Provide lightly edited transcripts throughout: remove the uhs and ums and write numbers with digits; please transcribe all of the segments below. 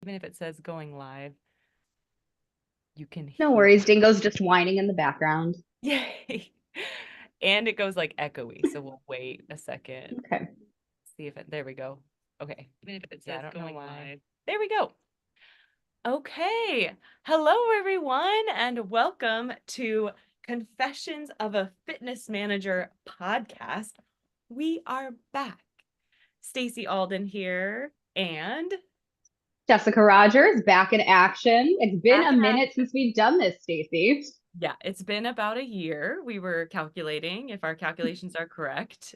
Even if it says going live, you can No hear. worries. Dingo's just whining in the background. Yay. And it goes like echoey. So we'll wait a second. Okay. See if it, there we go. Okay. Even if it Yeah, I says don't know going why. live. There we go. Okay. Hello, everyone, and welcome to Confessions of a Fitness Manager podcast. We are back. Stacy Alden here, and Jessica Rogers back in action. It's been back a in minute action. since we've done this, Stacey. Yeah, it's been about a year. We were calculating if our calculations are correct.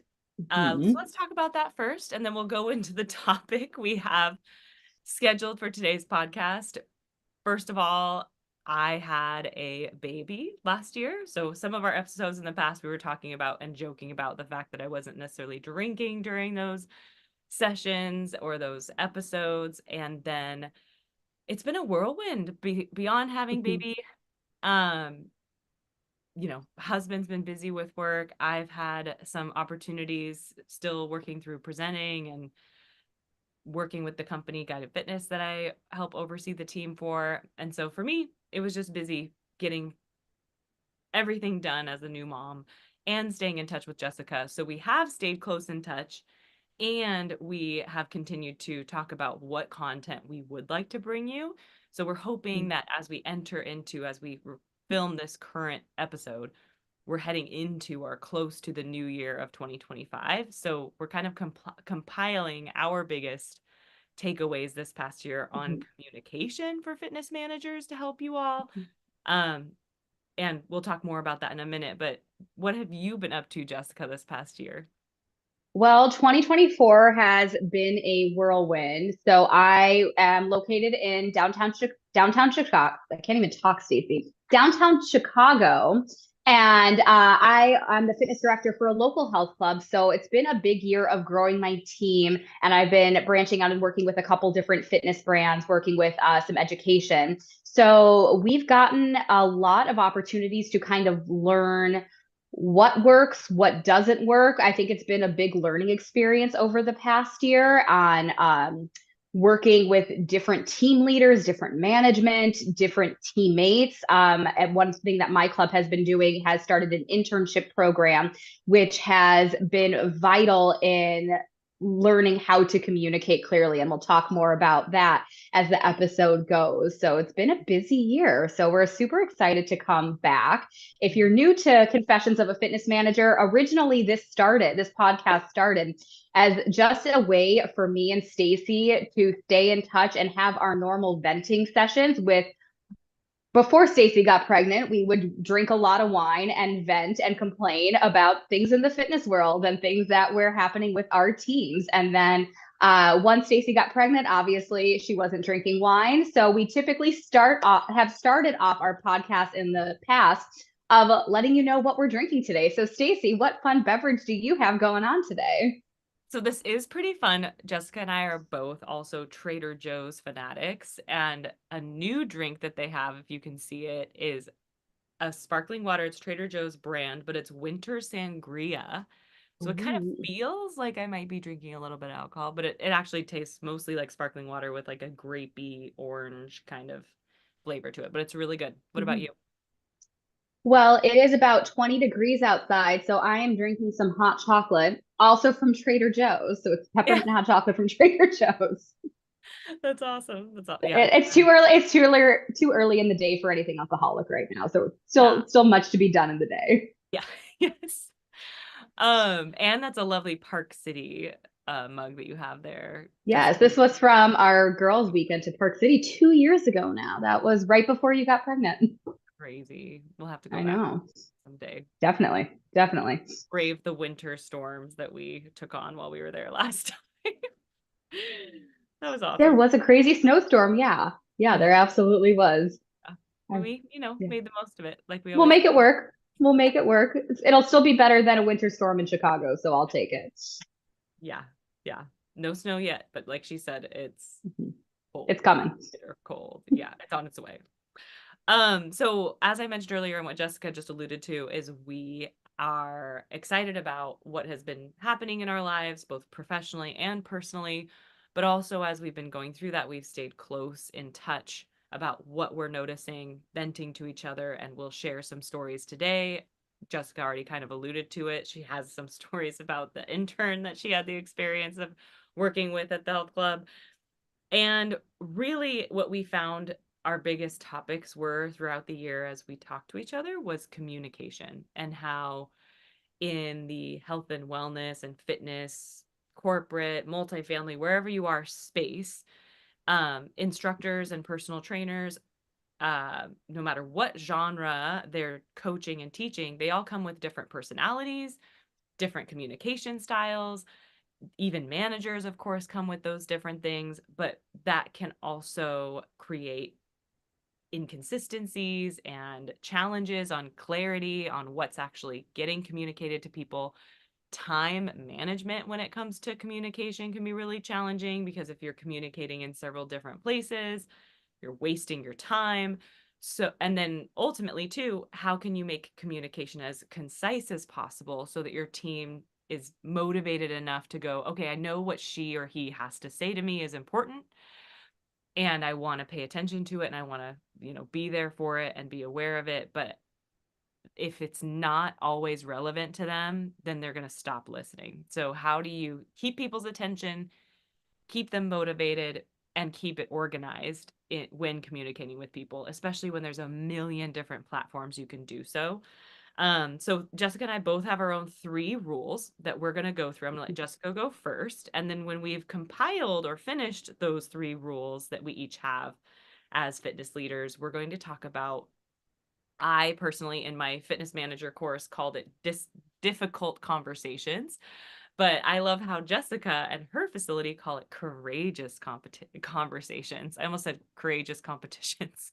So Hmm. let's talk about that first, and then we'll go into the topic we have scheduled for today's podcast. First of all, I had a baby last year. So some of our episodes in the past, we were talking about and joking about the fact that I wasn't necessarily drinking during those sessions or those episodes. And then it's been a whirlwind beyond having baby. Um, husband's been busy with work. I've had some opportunities still working through presenting and working with the company Guided Fitness that I help oversee the team for. And so for me, it was just busy getting everything done as a new mom and staying in touch with Jessica. So we have stayed close in touch and we have continued to talk about what content we would like to bring you. So we're hoping that as we film this current episode, we're heading into or close to the new year of 2025. So we're kind of compiling our biggest takeaways this past year on communication for fitness managers to help you all. Um, and we'll talk more about that in a minute. But what have you been up to, Jessica, this past year? Well, 2024 has been a whirlwind. So I am located in downtown Chicago. I can't even talk, Stacey. Downtown Chicago. And I'm the fitness director for a local health club. So it's been a big year of growing my team. And I've been branching out and working with a couple different fitness brands, working with some education. So we've gotten a lot of opportunities to kind of learn what works, what doesn't work. I think it's been a big learning experience over the past year on working with different team leaders, different management, different teammates. And one thing that my club has been doing has started an internship program, which has been vital in learning how to communicate clearly. And we'll talk more about that as the episode goes. So it's been a busy year. So we're super excited to come back. If you're new to Confessions of a Fitness Manager, originally this podcast started as just a way for me and Stacy to stay in touch and have our normal venting sessions with before Stacy got pregnant, we would drink a lot of wine and vent and complain about things in the fitness world and things that were happening with our teams. And then once Stacy got pregnant, obviously she wasn't drinking wine. So we typically have started off our podcast in the past of letting you know what we're drinking today. So Stacy, what fun beverage do you have going on today? So this is pretty fun. Jessica and I are both also Trader Joe's fanatics, and a new drink that they have, if you can see it, is a sparkling water. It's Trader Joe's brand, but it's winter sangria. So it kind of Ooh. feels like I might be drinking a little bit of alcohol, but it actually tastes mostly like sparkling water with like a grapey orange kind of flavor to it. But it's really good. What about you? Well, it is about 20 degrees outside, so I am drinking some hot chocolate, also from Trader Joe's. So it's Yeah, peppermint hot chocolate from Trader Joe's. that's awesome. Yeah, It's too early. It's too early in the day for anything alcoholic right now. So yeah, still much to be done in the day. yeah, yes. And that's a lovely Park City mug that you have there, Yes, Jessica. this was from our girls' weekend to Park City 2 years ago now. That was right before you got pregnant. Crazy. We'll have to go I back know. someday. Definitely. Definitely. Brave the winter storms that we took on while we were there last time. That was There awesome. was a crazy snowstorm. Yeah. Yeah, Yeah. there absolutely was. Yeah. And I, we, yeah. made the most of it like we We'll always make do. it work. We'll make it work. It'll still be better than a winter storm in Chicago, so I'll take it. Yeah. Yeah. No snow yet, but like she said, it's It's cold. coming. Bitter cold. Yeah, it's on its way. So as I mentioned earlier, and what Jessica just alluded to, is we are excited about what has been happening in our lives, both professionally and personally, But also, as we've been going through that, we've stayed close in touch about what we're noticing, venting to each other, and we'll share some stories today. Jessica already kind of alluded to it. She has some stories about the intern that she had the experience of working with at the health club. And really, what we found our biggest topics were throughout the year as we talked to each other was communication, and how in the health and wellness and fitness, corporate, multifamily, wherever you are space, instructors and personal trainers, no matter what genre they're coaching and teaching, they all come with different personalities, different communication styles. Even managers, of course, come with those different things, but that can also create inconsistencies and challenges on clarity on what's actually getting communicated to people. Time management when it comes to communication can be really challenging, because if you're communicating in several different places, you're wasting your time. So, and then ultimately, too, how can you make communication as concise as possible so that your team is motivated enough to go, okay, I know what she or he has to say to me is important, and I want to pay attention to it, and I want to, be there for it and be aware of it. But if it's not always relevant to them, then they're going to stop listening. So, how do you keep people's attention, keep them motivated, and keep it organized when communicating with people, especially when there's a million different platforms you can do so? So Jessica and I both have our own 3 rules that we're going to go through. I'm going to let Jessica go first. And then when we've compiled or finished those 3 rules that we each have as fitness leaders, we're going to talk about, I personally, in my fitness manager course, called it difficult conversations. But I love how Jessica and her facility call it courageous conversations. I almost said courageous competitions.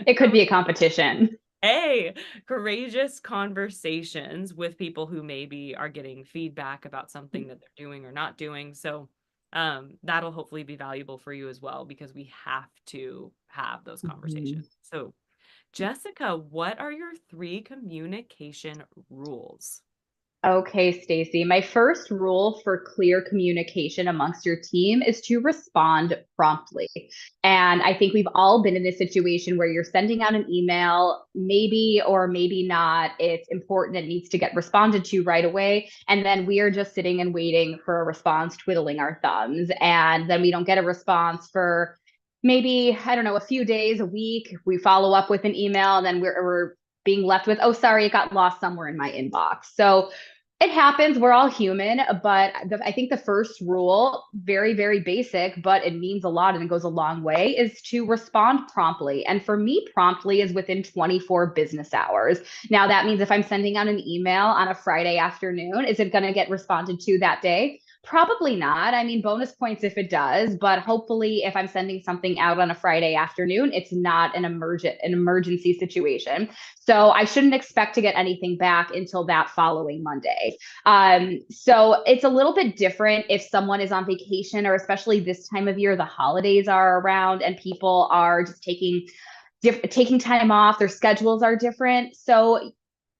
It could be a competition. Hey, courageous conversations with people who maybe are getting feedback about something that they're doing or not doing. So that'll hopefully be valuable for you as well, because we have to have those Mhm. conversations. So, Jessica, what are your 3 communication rules? Okay, Stacy. My first rule for clear communication amongst your team is to respond promptly. And I think we've all been in this situation where you're sending out an email, maybe or maybe not. It's important, it needs to get responded to right away. And then we are just sitting and waiting for a response, twiddling our thumbs. And then we don't get a response for maybe, I don't know, a few days, a week. We follow up with an email, and then we're being left with, oh, sorry, it got lost somewhere in my inbox. So it happens. We're all human, but I think the first rule, very, very basic, but it means a lot and it goes a long way, is to respond promptly. And for me, promptly is within 24 business hours. Now, that means if I'm sending out an email on a Friday afternoon, is it going to get responded to that day? Probably not. I mean, bonus points if it does, but hopefully, if I'm sending something out on a Friday afternoon, it's not an emergency situation. So I shouldn't expect to get anything back until that following Monday. So it's a little bit different if someone is on vacation, or especially this time of year, the holidays are around and people are just taking time off. Their schedules are different. So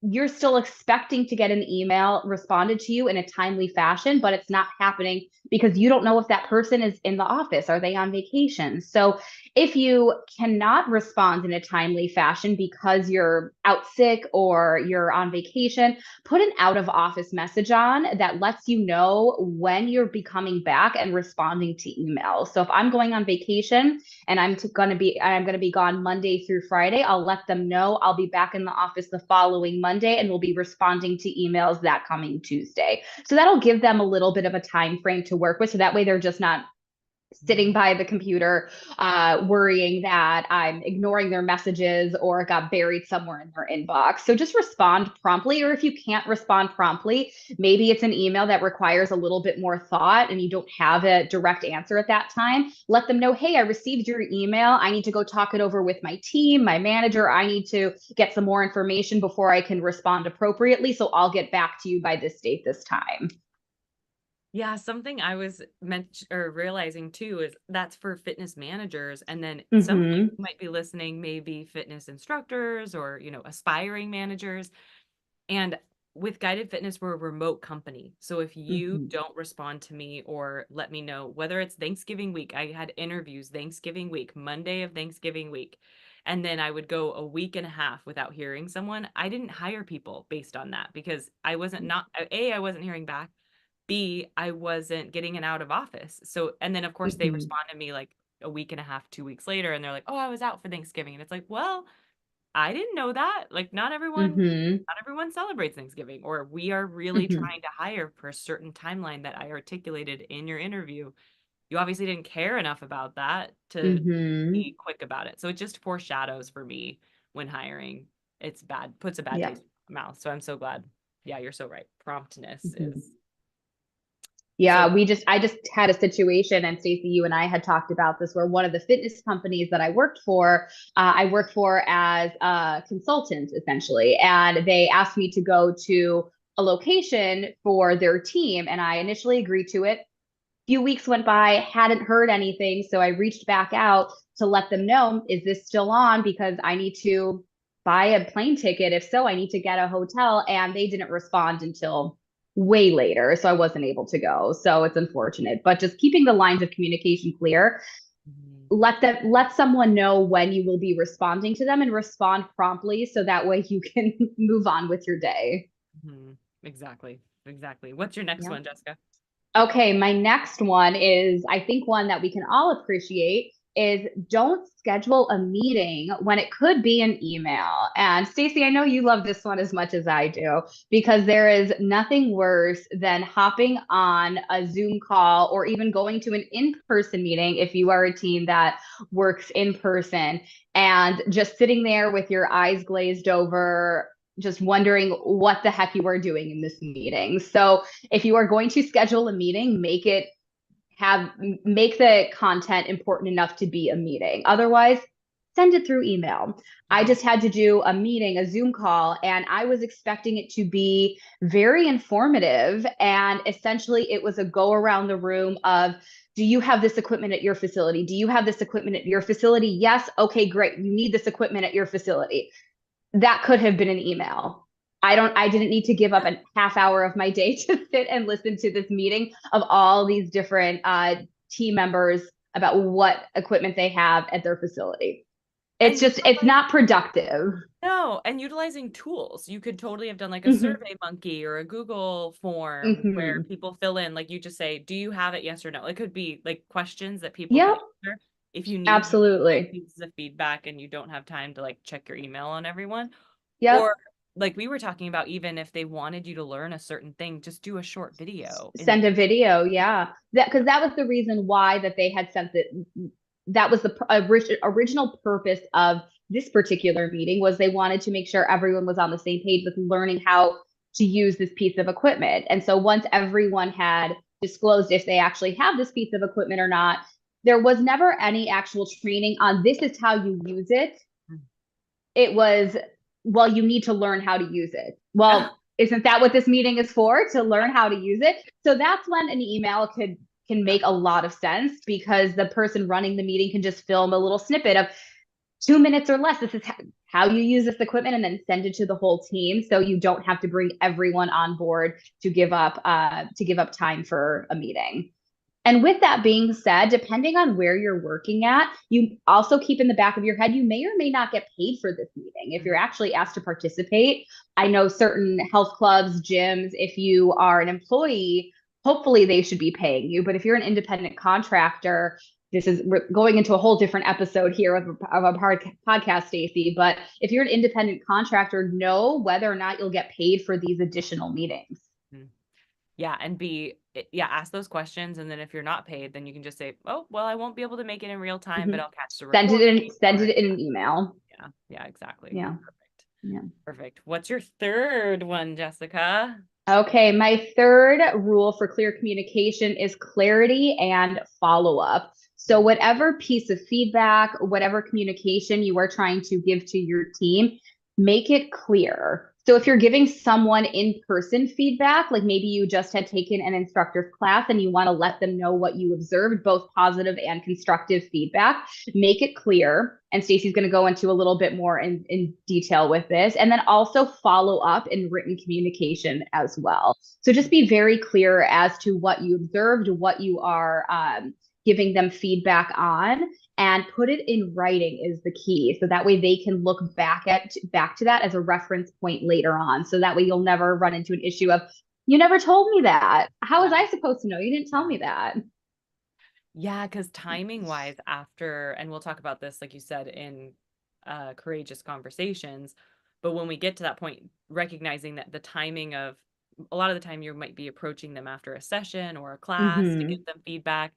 you're still expecting to get an email responded to you in a timely fashion, but it's not happening because you don't know if that person is in the office. Are they on vacation? So if you cannot respond in a timely fashion because you're out sick or you're on vacation, put an out of office message on that lets you know when you're be coming back and responding to emails. So if I'm going on vacation and I'm going to be gone Monday through Friday, I'll let them know I'll be back in the office the following Monday, and we'll be responding to emails that coming Tuesday. So that'll give them a little bit of a time frame to work with, so that way they're just not sitting by the computer, worrying that I'm ignoring their messages or it got buried somewhere in their inbox. So just respond promptly. Or if you can't respond promptly, maybe it's an email that requires a little bit more thought and you don't have a direct answer at that time. Let them know, hey, I received your email. I need to go talk it over with my team, my manager. I need to get some more information before I can respond appropriately. So I'll get back to you by this date, this time. Yeah, something I was meant or realizing too is that's for fitness managers. And then some of you Mm-hmm. who might be listening may be fitness instructors or, aspiring managers. And with Guided Fitness, we're a remote company. So if you Hmm. don't respond to me or let me know, whether it's Thanksgiving week, I had interviews Thanksgiving week, Monday of Thanksgiving week, and then I would go a week and a half without hearing someone. I didn't hire people based on that because I wasn't not A, I wasn't hearing back. B, I wasn't getting an out of office. So, and then of course they Hmm. respond to me like a week and a half, 2 weeks later, and they're like, "Oh, I was out for Thanksgiving." And it's like, well, I didn't know that. Like, Hmm. not everyone celebrates Thanksgiving, or we are really Hmm. trying to hire for a certain timeline that I articulated in your interview. You obviously didn't care enough about that to Hmm. be quick about it. So it just foreshadows for me when hiring. It's bad, puts a bad Yeah. taste in my mouth. So I'm so glad. Yeah, you're so right. Promptness Hmm. is so. Yeah, I just had a situation, and Stacey, you and I had talked about this, where one of the fitness companies that I worked for as a consultant essentially, and they asked me to go to a location for their team, and I initially agreed to it. Few weeks went by, hadn't heard anything, so I reached back out to let them know, is this still on? Because I need to buy a plane ticket. If so, I need to get a hotel, and they didn't respond until way later, so I wasn't able to go. So it's unfortunate, but just keeping the lines of communication clear, Mhm, let someone know when you will be responding to them, and respond promptly so that way you can move on with your day. mhm. Exactly. Exactly. What's your next Yeah. one, Jessica? Okay, my next one is, I think, one that we can all appreciate is, don't schedule a meeting when it could be an email. And Stacey, I know you love this one as much as I do, because there is nothing worse than hopping on a Zoom call, or even going to an in-person meeting if you are a team that works in person, and just sitting there with your eyes glazed over, just wondering what the heck you are doing in this meeting. So if you are going to schedule a meeting, make the content important enough to be a meeting. Otherwise, send it through email. I Mhm, just had to do a meeting, a Zoom call, and I was expecting it to be very informative. And essentially, it was a go around the room of, do you have this equipment at your facility? Do you have this equipment at your facility? Yes. Okay, great. You need this equipment at your facility. That could have been an email. I didn't need to give up a half hour of my day to sit and listen to this meeting of all these different team members about what equipment they have at their facility. And It's utilize not productive. no, and utilizing tools. You could totally have done like a Hmm. Survey Monkey or a Google form where Hmm. people fill in, like you just say, "Do you have it? Yes or no." It could be like questions that people could Yep, answer. If you need to give quick absolutely. pieces of feedback and you don't have time to like check your email on everyone, Yep. or like we were talking about, even if they wanted you to learn a certain thing, just do a short video and Send a video, yeah. That, because that was the reason why that they had sent it. That was the original purpose of this particular meeting, was they wanted to make sure everyone was on the same page with learning how to use this piece of equipment. And so once everyone had disclosed if they actually have this piece of equipment or not, there was never any actual training on, this is how you use it. It was, well, you need to learn how to use it. Well, isn't that what this meeting is for? To learn how to use it. So that's when an email can make a lot of sense, because the person running the meeting can just film a little snippet of 2 minutes or less. This is how you use this equipment, and then send it to the whole team, so you don't have to bring everyone on board to give up time for a meeting. And with that being said, depending on where you're working at, you also keep in the back of your head, you may or may not get paid for this meeting if you're actually asked to participate. I know certain health clubs, gyms, if you are an employee, hopefully they should be paying you. But if you're an independent contractor, we're going into a whole different episode here of a podcast, Stacy. But if you're an independent contractor, know whether or not you'll get paid for these additional meetings. Mhm. Yeah, and yeah, ask those questions, and then if you're not paid, then you can just say, "Oh, well, I won't be able to make it in real time, but Mhm. I'll catch the recording." Send Or it in an email. yeah, yeah, exactly. Yeah. Perfect. Yeah. Perfect. What's your third one, Jessica? Okay, my third rule for clear communication is clarity and follow up. So, whatever piece of feedback, whatever communication you are trying to give to your team, make it clear. So if you're giving someone in-person feedback, like maybe you just had taken an instructor's class and you want to let them know what you observed, both positive and constructive feedback, make it clear. And Stacy's going to go into a little bit more in detail with this. And then also follow up in written communication as well. So just be very clear as to what you observed, what you are giving them feedback on, and put it in writing is the key, so that way they can look back to that as a reference point later on, so that way you'll never run into an issue of, you never told me that, how was Yeah. I supposed to know, you didn't tell me that. Yeah, because timing wise, after, and we'll talk about this, like you said, in courageous conversations, but when we get to that point, recognizing that the timing of a lot of the time you might be approaching them after a session or a class to Mm-hmm. give them feedback,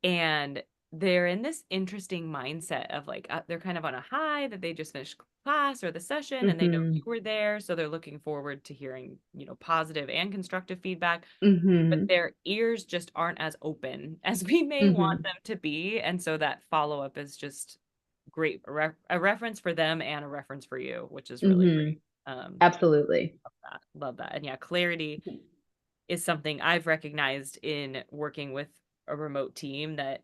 and they're in this interesting mindset of like they're kind of on a high that they just finished class or the session and they know Mm-hmm. you were there, so they're looking forward to hearing, positive and constructive feedback, but Mm-hmm. their ears just aren't as open as we may want Mm-hmm. them to be. And so that follow up is just great, a reference for them and a reference for you, which is really Mm-hmm. great. Absolutely. Love that. And yeah, clarity is something I've recognized in working with a remote team, that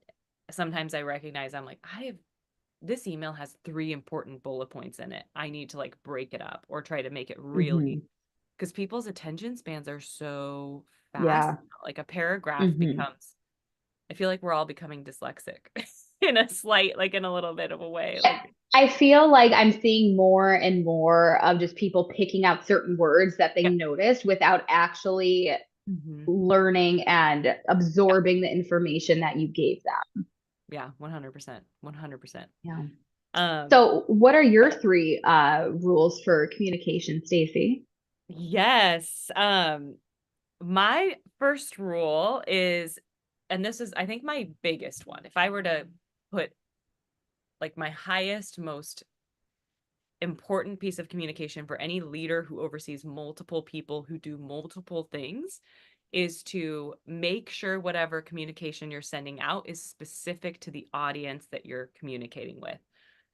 sometimes I recognize I'm like, I have this email has three important bullet points in it. I need to like break it up or try to make it really, Mm-hmm. because people's attention spans are so fast. Yeah. Like a paragraph Mm-hmm. becomes, I feel like we're all becoming dyslexic in a slight, like in a little bit of a way. Like, I feel like I'm seeing more and more of just people picking out certain words that they yeah. noticed without actually Hmm. learning and Yeah. absorbing the information that you gave them. Yeah. 100%. 100%. Yeah. Um, So, what are your three rules for communication, Stacy? yes. My first rule is, and this is, I think, my biggest one. If I were to put like my highest, most important piece of communication for any leader who oversees multiple people who do multiple things, is to make sure whatever communication you're sending out is specific to the audience that you're communicating with.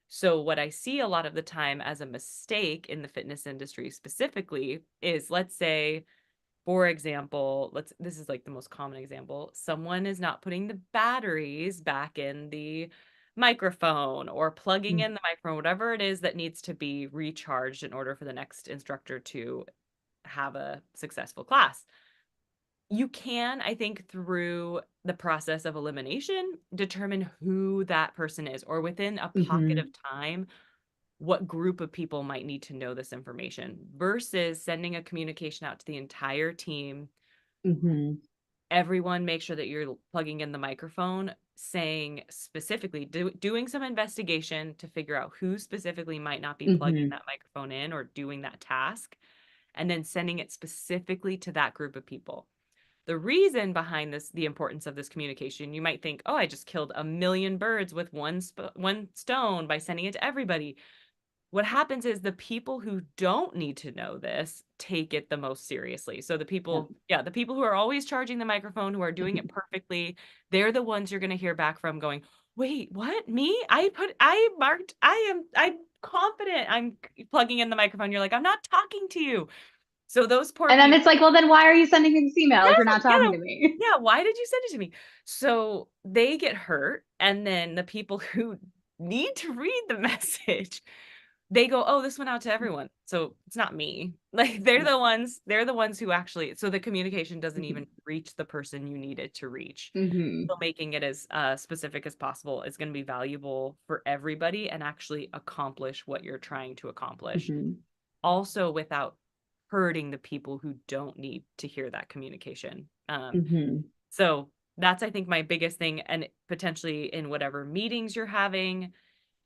So, what I see a lot of the time as a mistake in the fitness industry specifically is, let's say, for example, this is like the most common example. Someone is not putting the batteries back in the microphone or plugging in the microphone, whatever it is that needs to be recharged in order for the next instructor to have a successful class. You can, I think, through the process of elimination, determine who that person is, or within a pocket Mm-hmm. of time, what group of people might need to know this information, versus sending a communication out to the entire team. Mm-hmm. Everyone make sure that you're plugging in the microphone, saying specifically, doing some investigation to figure out who specifically might not be plugging Mm-hmm. that microphone in or doing that task, and then sending it specifically to that group of people. The reason behind this, the importance of this communication, you might think, oh, I just killed a million birds with one stone by sending it to everybody. What happens is the people who don't need to know this take it the most seriously. So the Yeah. people, yeah, the people who are always charging the microphone, who are doing it perfectly, they're the ones you're going to hear back from going, wait, what? Me? I'm confident I'm plugging in the microphone. You're like, I'm not talking to you. So those poor And then people, it's like, well, then why are you sending me this email if you're not yeah, talking to me? yeah, why did you send it to me? So they get hurt. And then the people who need to read the message, they go, oh, this went out to everyone. So it's not me. Like they're the ones who actually, so the communication doesn't even reach the person you need it to reach. Mm-hmm. So making it as specific as possible is going to be valuable for everybody and actually accomplish what you're trying to accomplish. Mm-hmm. Also, without hurting the people who don't need to hear that communication. Mm-hmm. So that's, I think, my biggest thing. And potentially in whatever meetings you're having,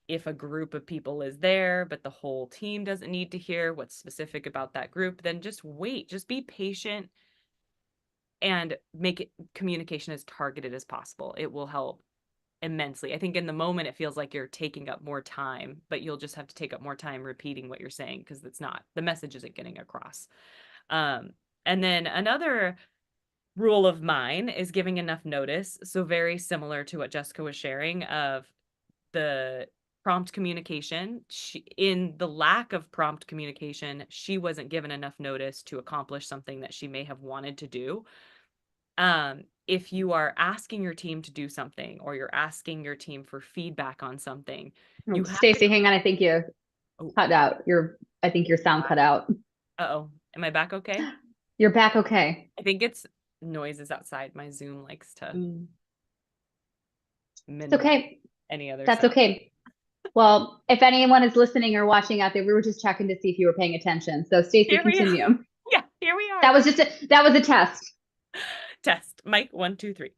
if a group of people is there, but the whole team doesn't need to hear what's specific about that group, then just wait, just be patient and make it communication as targeted as possible. It will help immensely. I think in the moment it feels like you're taking up more time, but you'll just have to take up more time repeating what you're saying because it's not, the message isn't getting across. Um, and then another rule of mine is giving enough notice. So very similar to what Jessica was sharing of the prompt communication. In the lack of prompt communication, she wasn't given enough notice to accomplish something that she may have wanted to do. If you are asking your team to do something, or you're asking your team for feedback on something, Oh, you have to. Stacy, hang on. I think you Oh, cut out. I think your sound cut out. uh-oh. Am I back okay? You're back okay. I think it's noises outside. My Zoom likes to Mm. It's minimize okay. any other That's sound. okay. Well, if anyone is listening or watching out there, we were just checking to see if you were paying attention. So Stacy, Here we are. continue. Yeah, here we are. That was a test. Test. Mic 1, 2, 3.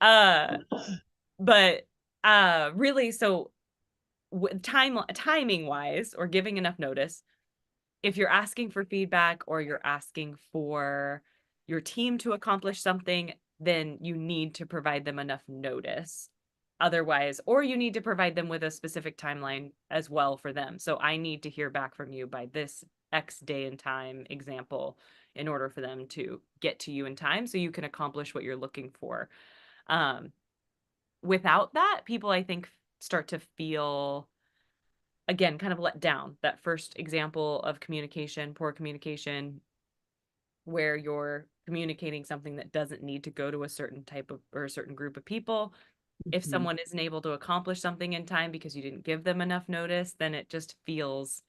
Uh, but really, so timing wise, or giving enough notice, if you're asking for feedback or you're asking for your team to accomplish something, then you need to provide them enough notice. Otherwise, or you need to provide them with a specific timeline as well for them. So I need to hear back from you by this X day and time example in order for them to get to you in time so you can accomplish what you're looking for. Um, Without that, people, I think, start to feel, again, kind of let down. That first example of communication, poor communication, where you're communicating something that doesn't need to go to a certain type of, or a certain group of people. If Mhm. someone isn't able to accomplish something in time because you didn't give them enough notice, then it just feels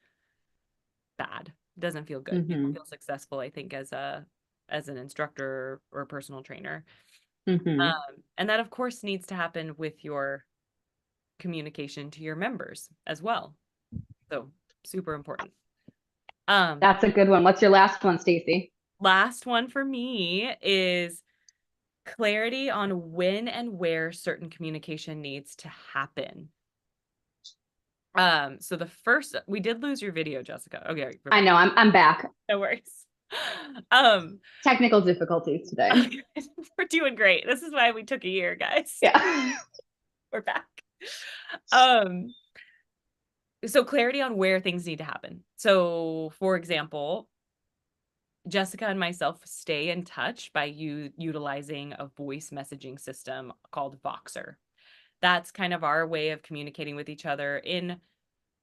bad. It doesn't feel good. You don't Mhm. feel successful, I think, as an instructor or a personal trainer. Mhm. And that, of course, needs to happen with your communication to your members as well. So super important. Um, That's a good one. What's your last one, Stacy? Last one for me is clarity on when and where certain communication needs to happen. So the first, we did lose your video, Jessica. Okay, I know, I'm back. no worries. Um, Technical difficulties today. we're doing great. This is why we took a year, guys. Yeah. We're back. Um, so clarity on where things need to happen. So, for example, Jessica and myself stay in touch by utilizing a voice messaging system called Voxer. That's kind of our way of communicating with each other in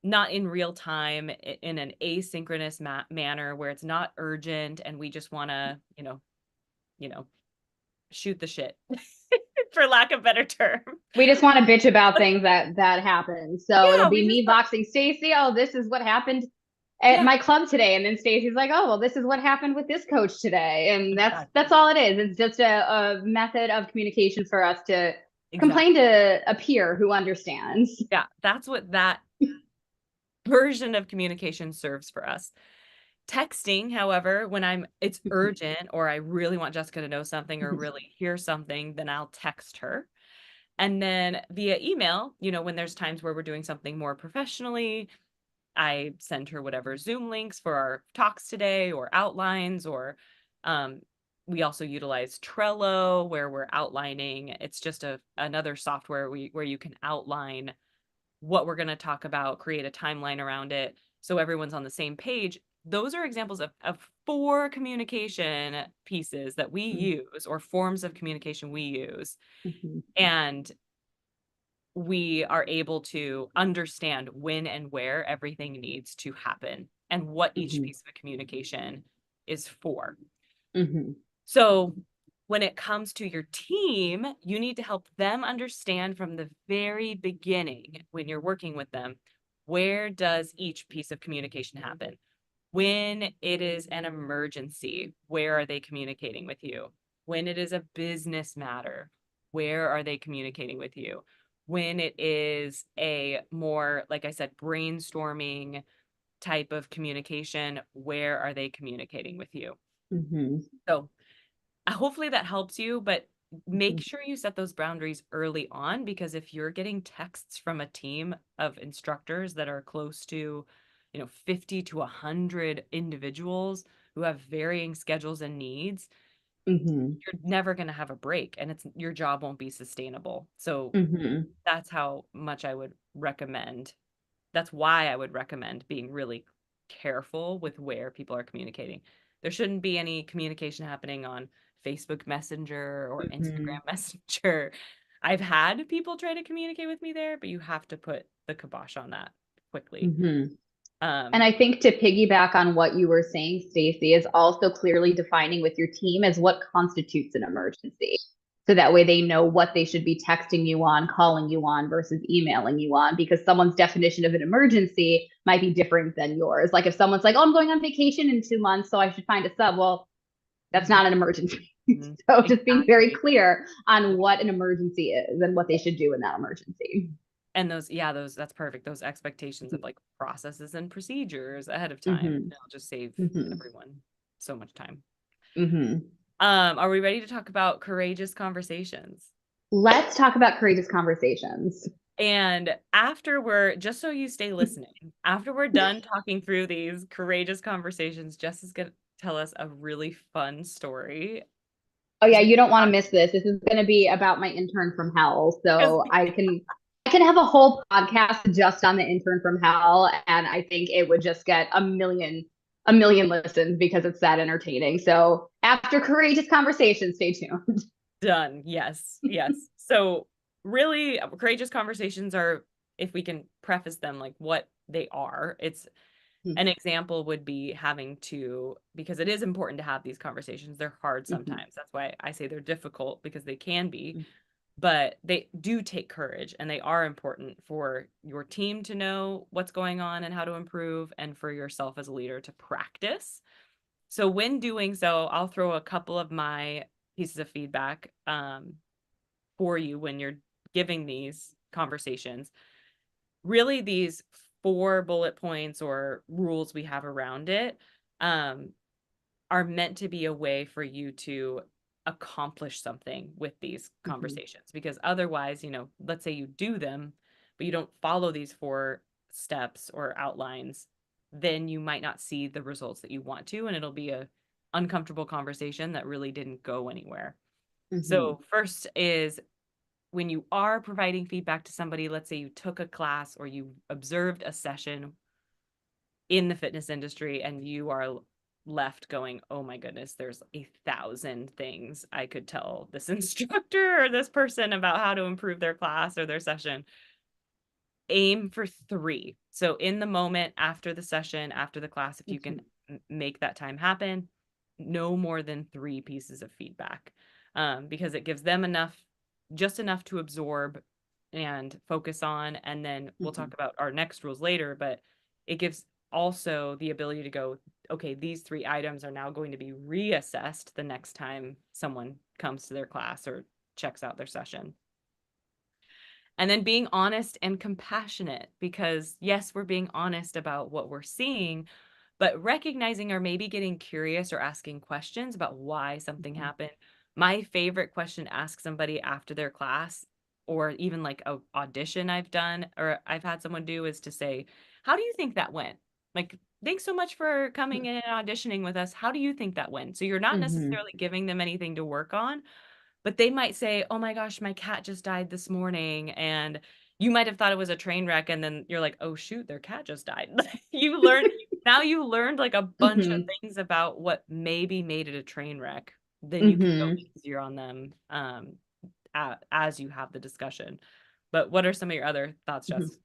not in real time, in an asynchronous manner where it's not urgent and we just want to, you know, shoot the shit, for lack of better term. We just want to bitch about things that happen. So it'll Yeah, we be just me boxing Stacy. Oh, this is what happened at yeah, my club today. And then Stacy's like, oh, well, this is what happened with this coach today. And that's exactly. all it is. It's just a method of communication for us to Exactly. complain to a peer who understands. Yeah, that's what that version of communication serves for us. Texting, however, when it's urgent or I really want Jessica to know something or really hear something, then I'll text her. And then via email, when there's times where we're doing something more professionally, I send her whatever Zoom links for our talks today or outlines, or um, we also utilize Trello where we're outlining. It's just another software where you can outline what we're going to talk about, create a timeline around it so everyone's on the same page. Those are examples of 4 communication pieces that we use, or forms of communication we use. Mhm. And we are able to understand when and where everything needs to happen and what each Mhm. piece of communication is for. Mhm. So when it comes to your team, you need to help them understand from the very beginning when you're working with them, where does each piece of communication happen? When it is an emergency, where are they communicating with you? When it is a business matter, where are they communicating with you? When it is a more, like I said, brainstorming type of communication, where are they communicating with you? Mhm. So hopefully that helps you, but make Mhm. sure you set those boundaries early on, because if you're getting texts from a team of instructors that are close to, 50 to 100 individuals who have varying schedules and needs, Mhm. you're never going to have a break and your job won't be sustainable. So Mhm. that's how much I would recommend. That's why I would recommend being really careful with where people are communicating. There shouldn't be any communication happening on Facebook Messenger or Mhm. Instagram Messenger. I've had people try to communicate with me there, but you have to put the kibosh on that quickly. Mm-hmm. And Um, I think to piggyback on what you were saying, Stacy, is also clearly defining with your team as what constitutes an emergency. So that way they know what they should be texting you on, calling you on versus emailing you on, because someone's definition of an emergency might be different than yours. Like if someone's like, oh, I'm going on vacation in 2 months, so I should find a sub. Well, that's mhm, not an emergency. mhm, So just being very exactly. clear on Yeah. what an emergency is and what they should do in that emergency. And that's perfect. Those expectations of like processes and procedures ahead of time, Mm-hmm. it'll just save Mm-hmm. everyone so much time. Mm-hmm. Are we ready to talk about courageous conversations? Let's talk about courageous conversations. And after we're, just so you stay listening, after we're done talking through these courageous conversations, Jess is going to tell us a really fun story. Oh yeah, Because we, you don't want to miss this. This is going to be about my intern from hell. because So I can have a whole podcast just on the intern from hell, and I think it would just get a million listens because it's that entertaining. So after courageous conversation, stay tuned. done. Yes. Yes. So really courageous conversations are, if we can preface them like what they are, it's an example would be having to, because it is important to have these conversations. They're hard Mhm, sometimes. That's why I say they're difficult, because they can be, mhm, but they do take courage, and they are important for your team to know what's going on and how to improve, and for yourself as a leader to practice. So when doing so, I'll throw a couple of my pieces of feedback for you when you're giving these conversations. Really, these 4 bullet points or rules we have around it um, are meant to be a way for you to accomplish something with these mhm, conversations. Because otherwise, let's say you do them, but you don't follow these 4 steps or outlines, then you might not see the results that you want to, and it'll be a uncomfortable conversation that really didn't go anywhere. mhm, So first is, when you are providing feedback to somebody, let's say you took a class or you observed a session in the fitness industry, and you are left going, oh my goodness, there's 1,000 things I could tell this instructor or this person about how to improve their class or their session. Aim for 3. So in the moment, after the session, after the class, if you can mhm, make that time happen, no more than 3 pieces of feedback, because it gives them just enough to absorb and focus on. And then we'll talk mhm, about our next rules later, but it gives also the ability to go, okay, these 3 items are now going to be reassessed the next time someone comes to their class or checks out their session. And then being honest and compassionate, because yes, we're being honest about what we're seeing, but recognizing or maybe getting curious or asking questions about why something mhm, happened. My favorite question to ask somebody after their class, or even like a audition I've done or I've had someone do, is to say, how do you think that went? Like, thanks so much for coming in and auditioning with us. How do you think that went? So you're not mhm, necessarily giving them anything to work on, but they might say, "Oh my gosh, my cat just died this morning." And you might have thought it was a train wreck, and then you're like, "Oh shoot, their cat just died." You learned like a bunch of mhm, things about what maybe made it a train wreck. Then you can go mhm. easier on them as you have the discussion. But what are some of your other thoughts, Mhm. Jess?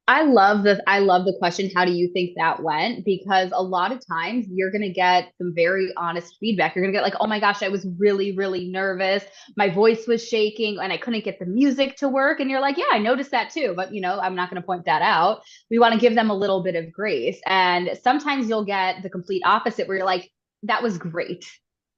I love this. I love the question, how do you think that went? Because a lot of times you're going to get some very honest feedback. You're going to get like, oh my gosh, I was really, really nervous. My voice was shaking and I couldn't get the music to work. And you're like, yeah, I noticed that too. But, I'm not going to point that out. We want to give them a little bit of grace. And sometimes you'll get the complete opposite where you're like, that was great.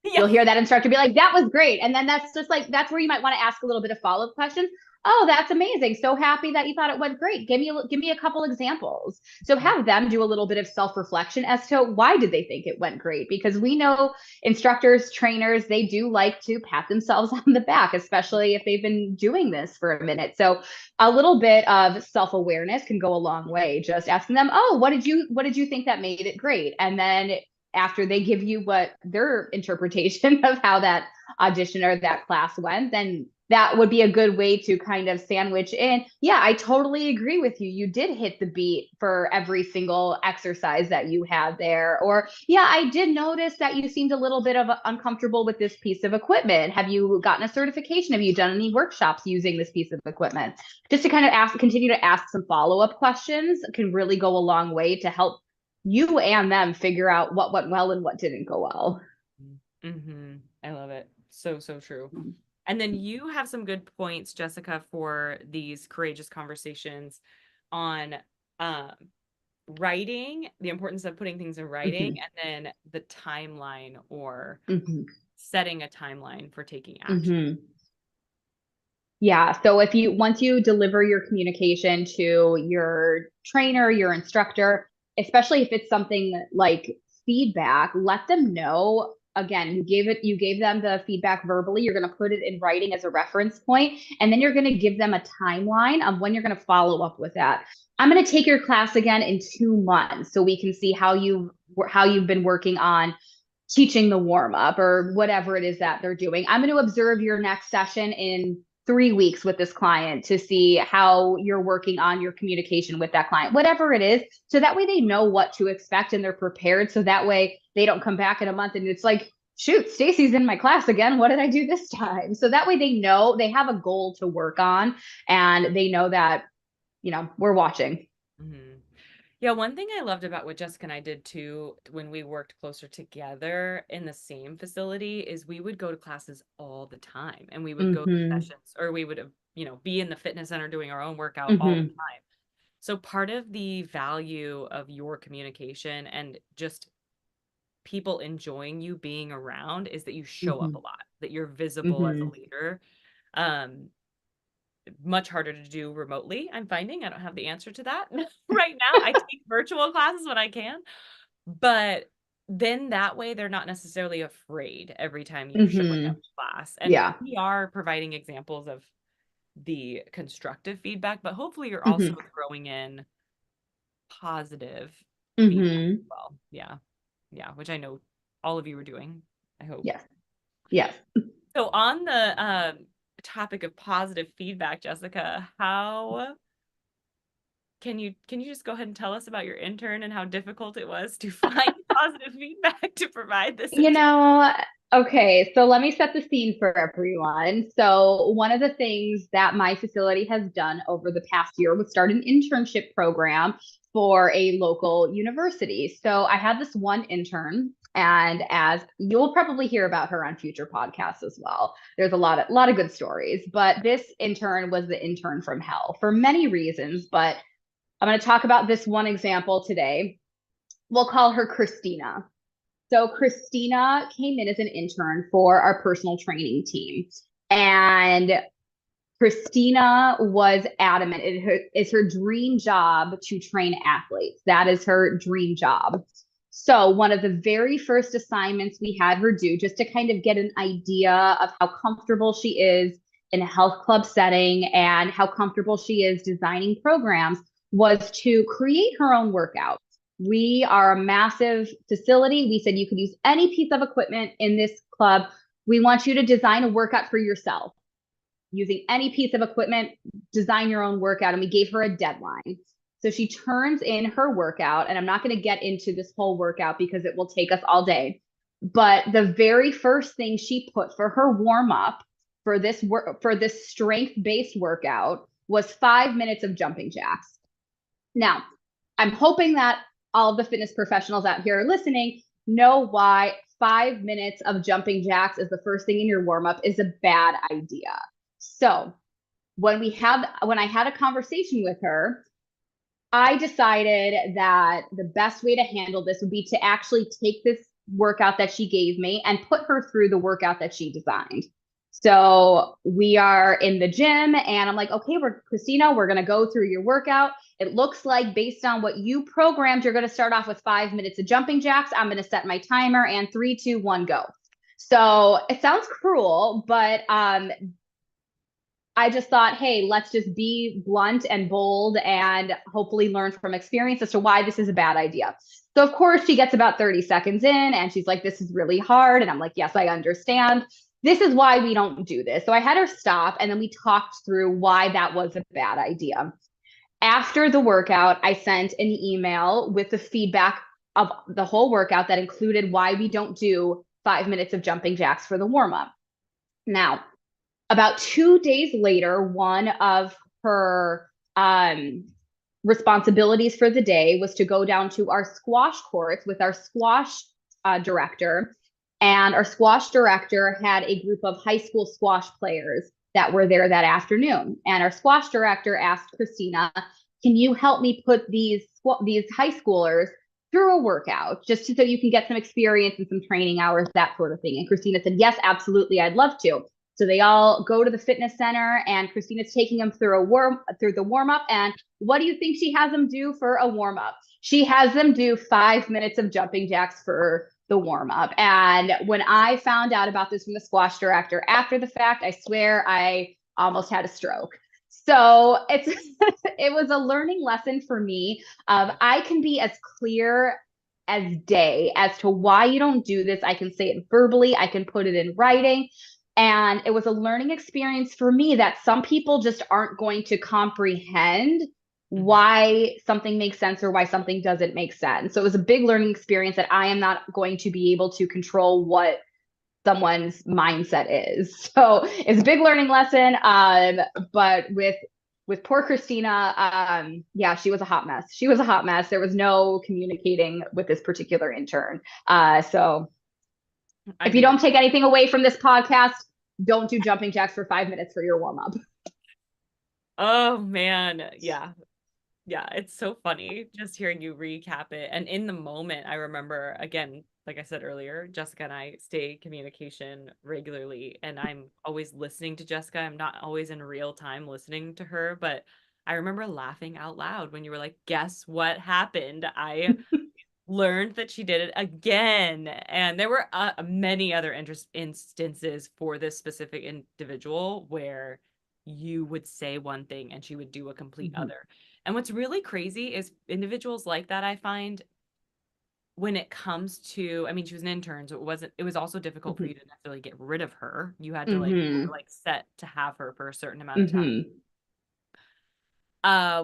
Yeah. You'll hear that instructor be like, that was great. And then that's just like, that's where you might want to ask a little bit of follow-up questions. Oh, that's amazing. So happy that you thought it went great. Give me a couple examples. So have them do a little bit of self-reflection as to why did they think it went great? Because we know instructors, trainers, they do like to pat themselves on the back, especially if they've been doing this for a minute. So a little bit of self-awareness can go a long way. Just asking them, "Oh, what did you think that made it great?" And then after they give you what their interpretation of how that audition or that class went, then that would be a good way to kind of sandwich in. Yeah, I totally agree with you. You did hit the beat for every single exercise that you had there. Or, yeah, I did notice that you seemed a little bit of uncomfortable with this piece of equipment. Have you gotten a certification? Have you done any workshops using this piece of equipment? Just to kind of continue to ask some follow-up questions can really go a long way to help you and them figure out what went well and what didn't go well. Mm-hmm. I love it. So, so true. And then you have some good points, Jessica, for these courageous conversations on um, writing, the importance of putting things in writing, Mm-hmm. and then the timeline or Mm-hmm. setting a timeline for taking action. Mm-hmm. Yeah. So if you once you deliver your communication to your trainer, your instructor, especially if it's something like feedback, let them know. Again, you gave them the feedback verbally. You're going to put it in writing as a reference point, and then you're going to give them a timeline of when you're going to follow up with that. I'm going to take your class again in 2 months so we can see how you've been working on teaching the warm up or whatever it is that they're doing. I'm going to observe your next session in 3 weeks with this client to see how you're working on your communication with that client, whatever it is. So that way they know what to expect and they're prepared. So that way they don't come back in a month and it's like, shoot, Stacy's in my class again. What did I do this time? So that way they know they have a goal to work on and they know that, we're watching. Mm-hmm. Yeah, one thing I loved about what Jessica and I did too, when we worked closer together in the same facility, is we would go to classes all the time and we would go to Mm-hmm. sessions or we would, be in the fitness center doing our own workout all the Mm-hmm. time. So part of the value of your communication and just people enjoying you being around is that you show up Mm-hmm. a lot, that you're visible as a Mm-hmm. leader. Um, Much harder to do remotely, I'm finding. I don't have the answer to that right now. I take virtual classes when I can, but then that way they're not necessarily afraid every time you're showing Mm-hmm. up to class. And Yeah. we are providing examples of the constructive feedback, but hopefully you're also Mm-hmm. throwing in positive feedback as Mm-hmm. well. Yeah. Yeah. Which I know all of you are doing, I hope. Yes. Yes. So on the topic of positive feedback, Jessica, how can you just go ahead and tell us about your intern and how difficult it was to find positive feedback to provide this You intern? know, okay, so let me set the scene for everyone. So, one of the things that my facility has done over the past year was start an internship program for a local university. So, I had this one intern, and as you'll probably hear about her on future podcasts as well. There's a lot of good stories, but this intern was the intern from hell for many reasons, but I'm going to talk about this one example today. We'll call her Christina. So Christina came in as an intern for our personal training team. And Christina was adamant. It's her dream job to train athletes. That is her dream job. So, one of the very first assignments we had her do, just to kind of get an idea of how comfortable she is in a health club setting and how comfortable she is designing programs, was to create her own workout. We are a massive facility. We said you could use any piece of equipment in this club. We want you to design a workout for yourself using any piece of equipment, design your own workout. And we gave her a deadline. So she turns in her workout, and I'm not going to get into this whole workout because it will take us all day. But the very first thing she put for her warm up for this strength based workout was 5 minutes of jumping jacks. Now, I'm hoping that all of the fitness professionals out here listening know why 5 minutes of jumping jacks is the first thing in your warm up is a bad idea. So when I had a conversation with her, I decided that the best way to handle this would be to actually take this workout that she gave me and put her through the workout that she designed. So we are in the gym and I'm like, okay, Christina, we're going to go through your workout. It looks like based on what you programmed, you're going to start off with 5 minutes of jumping jacks. I'm going to set my timer and 3, 2, 1, go. So it sounds cruel, but I just thought, hey, let's just be blunt and bold and hopefully learn from experience as to why this is a bad idea. So, of course, she gets about 30 seconds in and she's like, this is really hard. And I'm like, yes, I understand. this is why we don't do this. So I had her stop, and then we talked through why that was a bad idea. After the workout, I sent an email with the feedback of the whole workout that included why we don't do 5 minutes of jumping jacks for the warm up. Now, about 2 days later, one of her responsibilities for the day was to go down to our squash courts with our squash director. And our squash director had a group of high school squash players that were there that afternoon. And our squash director asked Christina, can you help me put these high schoolers through a workout just so you can get some experience and some training hours, that sort of thing? And Christina said, yes, absolutely, I'd love to. So they all go to the fitness center, and Christina's taking them through the warm up. And what do you think she has them do for a warm up? She has them do 5 minutes of jumping jacks for the warm up. And when I found out about this from the squash director after the fact, I swear I almost had a stroke. So it was a learning lesson for me. I can be as clear as day as to why you don't do this. I can say it verbally, I can put it in writing. And it was a learning experience for me that some people just aren't going to comprehend why something makes sense or why something doesn't make sense. So it was a big learning experience that I am not going to be able to control what someone's mindset is. So it's a big learning lesson. But with poor Christina, yeah, she was a hot mess. She was a hot mess. There was no communicating with this particular intern. So if you don't take anything away from this podcast, don't do jumping jacks for 5 minutes for your warm up. Oh man. Yeah. Yeah. It's so funny just hearing you recap it. And in the moment, I remember, again, like I said earlier, Jessica and I stay communication regularly, and I'm always listening to Jessica. I'm not always in real time listening to her, but I remember laughing out loud when you were like, guess what happened? I learned that she did it again. And there were many other instances for this specific individual where you would say one thing and she would do a complete other. And what's really crazy is individuals like that, I find, when it comes to, I mean, she was an intern, so it was also difficult for you to necessarily get rid of her. You had to you were set to have her for a certain amount of time.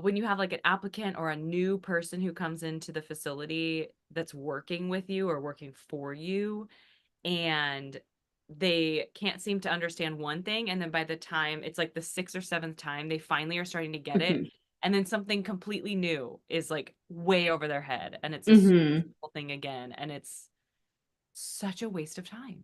When you have like an applicant or a new person who comes into the facility that's working with you or working for you, and they can't seem to understand one thing, and then by the time it's like the sixth or seventh time they finally are starting to get it, and then something completely new is like way over their head, and it's a simple thing again, and it's such a waste of time.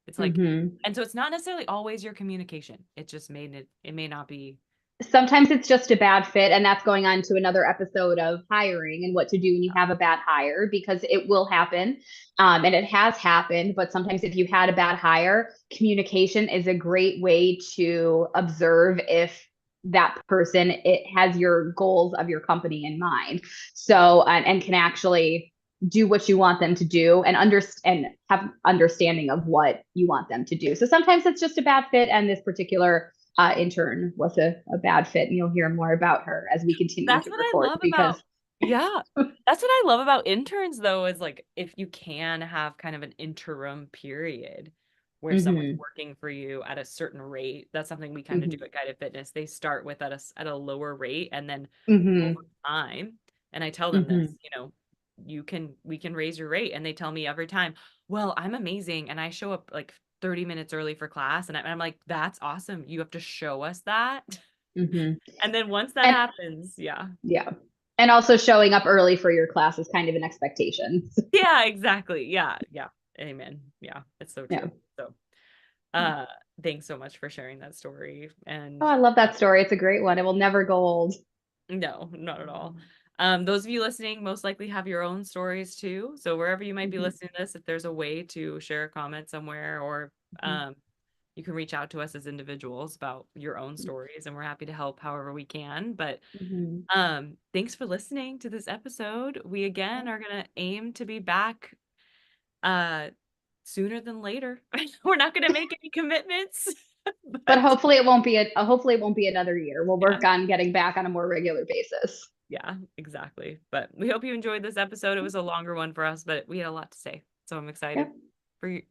It's like, and so it's not necessarily always your communication. It just it may not be. Sometimes it's just a bad fit, and that's going on to another episode of hiring and what to do when you have a bad hire, because it will happen, and it has happened. But sometimes if you had a bad hire, communication is a great way to observe if that person it has your goals of your company in mind, so and can actually do what you want them to do and have understanding of what you want them to do. So sometimes it's just a bad fit, and this particular intern was a bad fit, and you'll hear more about her as we continue That's to what record. I love about, yeah, that's what I love about interns, though, is like if you can have kind of an interim period where someone's working for you at a certain rate. That's something we kind of do at Guided Fitness. They start with at a lower rate, and then over time, and I tell them this, we can raise your rate, and they tell me every time, well, I'm amazing, and I show up like 30 minutes early for class, and I'm like, that's awesome. You have to show us that. And then once that And happens, yeah. yeah. And also showing up early for your class is kind of an expectation. Yeah, exactly. Yeah, yeah. Amen. Yeah, it's so Yeah. true. So, thanks so much for sharing that story. And Oh, I love that story. It's a great one. It will never go old. no, not at all. Those of you listening most likely have your own stories too. So wherever you might be listening to this, if there's a way to share a comment somewhere, or you can reach out to us as individuals about your own stories, and we're happy to help however we can. But thanks for listening to this episode. We again are gonna aim to be back sooner than later. We're not gonna make any commitments. But hopefully it won't be hopefully it won't be another year. We'll work Yeah. on getting back on a more regular basis. Yeah, exactly. But we hope you enjoyed this episode. It was a longer one for us, but we had a lot to say. So I'm excited for you.